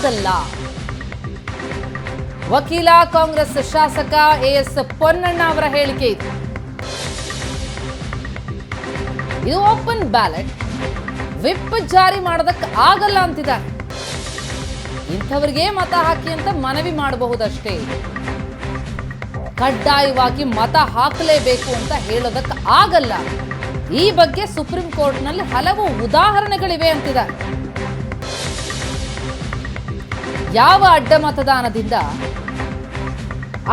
ಆಗಲ್ಲ. ವಕೀಲ ಕಾಂಗ್ರೆಸ್ ಶಾಸಕ ಎಎಸ್ ಪೊನ್ನಣ್ಣ ಅವರ ಹೇಳಿಕೆ ಇದು. ಇದು ಓಪನ್ ಬ್ಯಾಲೆಟ್, ವಿಪ್ ಜಾರಿ ಮಾಡೋದಕ್ಕೆ ಆಗಲ್ಲ ಅಂತಿದ್ದಾರೆ. ಇಂಥವರಿಗೆ ಮತ ಹಾಕಿ ಅಂತ ಮನವಿ ಮಾಡಬಹುದಷ್ಟೇ, ಕಡ್ಡಾಯವಾಗಿ ಮತ ಹಾಕಲೇಬೇಕು ಅಂತ ಹೇಳೋದಕ್ಕೆ ಆಗಲ್ಲ. ಈ ಬಗ್ಗೆ ಸುಪ್ರೀಂ ಕೋರ್ಟ್ನಲ್ಲಿ ಹಲವು ಉದಾಹರಣೆಗಳಿವೆ ಅಂತಿದ್ದಾರೆ. ಯಾವ ಅಡ್ಡ ಮತದಾನದಿಂದ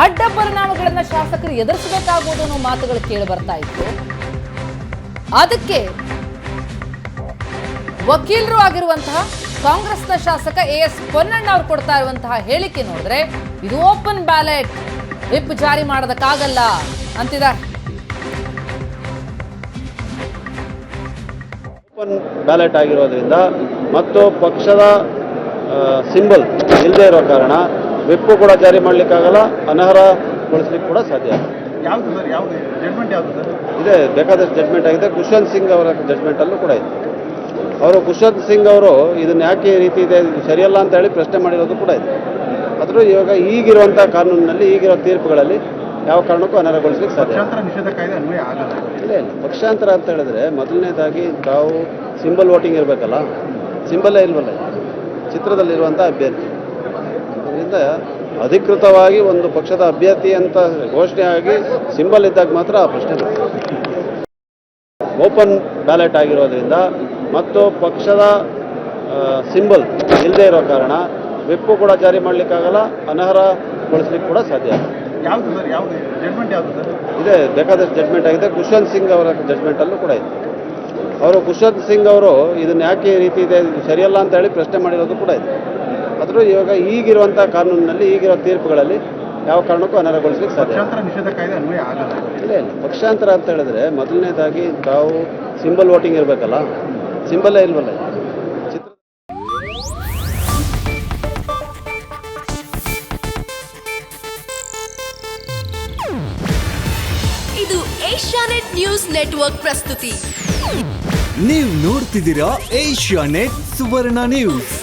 ಅಡ್ಡ ಪರಿಣಾಮಗಳನ್ನ ಶಾಸಕರು ಎದುರಿಸಬೇಕಾಗುವುದು ಅನ್ನೋ ಮಾತುಗಳು ಕೇಳಿ ಬರ್ತಾ ಇತ್ತು. ಅದಕ್ಕೆ ವಕೀಲರು ಆಗಿರುವಂತಹ ಕಾಂಗ್ರೆಸ್ನ ಶಾಸಕ ಎಎಸ್ ಪೊನ್ನಣ್ಣ ಅವರು ಕೊಡ್ತಾ ಇರುವಂತಹ ಹೇಳಿಕೆ ನೋಡಿದ್ರೆ ಇದು ಓಪನ್ ಬ್ಯಾಲೆಟ್, ವಿಪ್ ಜಾರಿ ಮಾಡೋದಕ್ಕಾಗಲ್ಲ ಅಂತಿದ್ದಾರೆ. ಓಪನ್ ಬ್ಯಾಲೆಟ್ ಆಗಿರೋದ್ರಿಂದ ಮತ್ತು ಪಕ್ಷದ ಸಿಂಬಲ್ ಇಲ್ಲದೆ ಇರೋ ಕಾರಣ ವಿಪ್ ಕೂಡ ಜಾರಿ ಮಾಡಲಿಕ್ಕಾಗಲ್ಲ, ಅನರ್ಹಗೊಳಿಸ್ಲಿಕ್ಕೆ ಕೂಡ ಸಾಧ್ಯ. ಯಾವುದು ಸರ್, ಯಾವುದು ಜಡ್ಮೆಂಟ್ ಯಾವುದು ಸರ್? ಇದೆ, ಬೇಕಾದಷ್ಟು ಜಡ್ಮೆಂಟ್ ಆಗಿದೆ. ಖುಷ್ವಂತ್ ಸಿಂಗ್ ಅವರ ಜಡ್ಮೆಂಟಲ್ಲೂ ಕೂಡ ಇದೆ. ಅವರು ಖುಷ್ವಂತ್ ಸಿಂಗ್ ಅವರು ಇದನ್ನ ಯಾಕೆ ಈ ರೀತಿ ಇದೆ, ಇದು ಸರಿಯಲ್ಲ ಅಂತ ಹೇಳಿ ಪ್ರಶ್ನೆ ಮಾಡಿರೋದು ಕೂಡ ಇದೆ. ಆದರೂ ಇವಾಗ ಈಗಿರುವಂಥ ಕಾನೂನಿನಲ್ಲಿ, ಈಗಿರೋ ತೀರ್ಪುಗಳಲ್ಲಿ ಯಾವ ಕಾರಣಕ್ಕೂ ಅನರ್ಹಗೊಳಿಸ್ಲಿಕ್ಕೆ ಸಾಧ್ಯ. ಪಕ್ಷಾಂತರ ನಿಷೇಧ ಕಾಯ್ದೆ ಅನ್ವಯ ಆಗಲ್ಲ. ಇಲ್ಲ, ಪಕ್ಷಾಂತರ ಅಂತ ಹೇಳಿದ್ರೆ ಮೊದಲನೇದಾಗಿ ತಾವು ಸಿಂಬಲ್ ವೋಟಿಂಗ್ ಇರಬೇಕಲ್ಲ, ಸಿಂಬಲ್ಲೇ ಇಲ್ವಲ್ಲ ಚಿತ್ರದಲ್ಲಿರುವಂಥ ಅಭ್ಯರ್ಥಿ. ಅದರಿಂದ ಅಧಿಕೃತವಾಗಿ ಒಂದು ಪಕ್ಷದ ಅಭ್ಯರ್ಥಿ ಅಂತ ಘೋಷಣೆ ಆಗಿ ಸಿಂಬಲ್ ಇದ್ದಾಗ ಮಾತ್ರ ಆ ಪ್ರಶ್ನೆ ಬರ್ತದೆ. ಓಪನ್ ಬ್ಯಾಲೆಟ್ ಆಗಿರೋದ್ರಿಂದ ಮತ್ತು ಪಕ್ಷದ ಸಿಂಬಲ್ ಇಲ್ಲದೆ ಇರೋ ಕಾರಣ ವಿಪ್ ಕೂಡ ಜಾರಿ ಮಾಡಲಿಕ್ಕಾಗಲ್ಲ, ಅನರ್ಹಗೊಳಿಸ್ಲಿಕ್ಕೆ ಕೂಡ ಸಾಧ್ಯ. ಯಾವುದು ಸರ್, ಯಾವುದು ಜಡ್ಮೆಂಟ್ ಯಾವುದು ಸರ್? ಇದೆ, ಬೇಕಾದಷ್ಟು ಜಡ್ಮೆಂಟ್ ಆಗಿದೆ. ಖುಷ್ವಂತ್ ಸಿಂಗ್ ಅವರ ಜಡ್ಮೆಂಟಲ್ಲೂ ಕೂಡ ಇದೆ. ಅವರು ಖುಷ್ವಂತ್ ಸಿಂಗ್ ಅವರು ಇದನ್ನ ಯಾಕೆ ಈ ರೀತಿ ಇದೆ, ಇದು ಸರಿಯಲ್ಲ ಅಂತ ಹೇಳಿ ಪ್ರಶ್ನೆ ಮಾಡಿರೋದು ಕೂಡ ಇದೆ. ಆದರೂ ಇವಾಗ ಈಗಿರುವಂಥ ಕಾನೂನಿನಲ್ಲಿ, ಈಗಿರೋ ತೀರ್ಪುಗಳಲ್ಲಿ ಯಾವ ಕಾರಣಕ್ಕೂ ಅನರ್ಹಗೊಳಿಸ್ಲಿಕ್ಕೆ ಸಾಧ್ಯ. ಪಕ್ಷಾಂತರ ನಿಷೇಧ ಕಾಯ್ದೆ ಅನ್ವಯ ಆಗಲ್ಲ. ಇಲ್ಲ, ಪಕ್ಷಾಂತರ ಅಂತ ಹೇಳಿದ್ರೆ ಮೊದಲನೇದಾಗಿ ತಾವು ಸಿಂಬಲ್ ವೋಟಿಂಗ್ ಇರಬೇಕಲ್ಲ, ಸಿಂಬಲ್ಲೇ ಇಲ್ವಲ್ಲ ಚಿತ್ರ. ಇದು ಏಷ್ಯಾನೆಟ್ ನ್ಯೂಸ್ ನೆಟ್ವರ್ಕ್ ಪ್ರಸ್ತುತಿ. ನೀವು ನೋಡ್ತಿದ್ದೀರಾ ಏಷ್ಯಾನೆಟ್ ಸುವರ್ಣ ನ್ಯೂಸ್.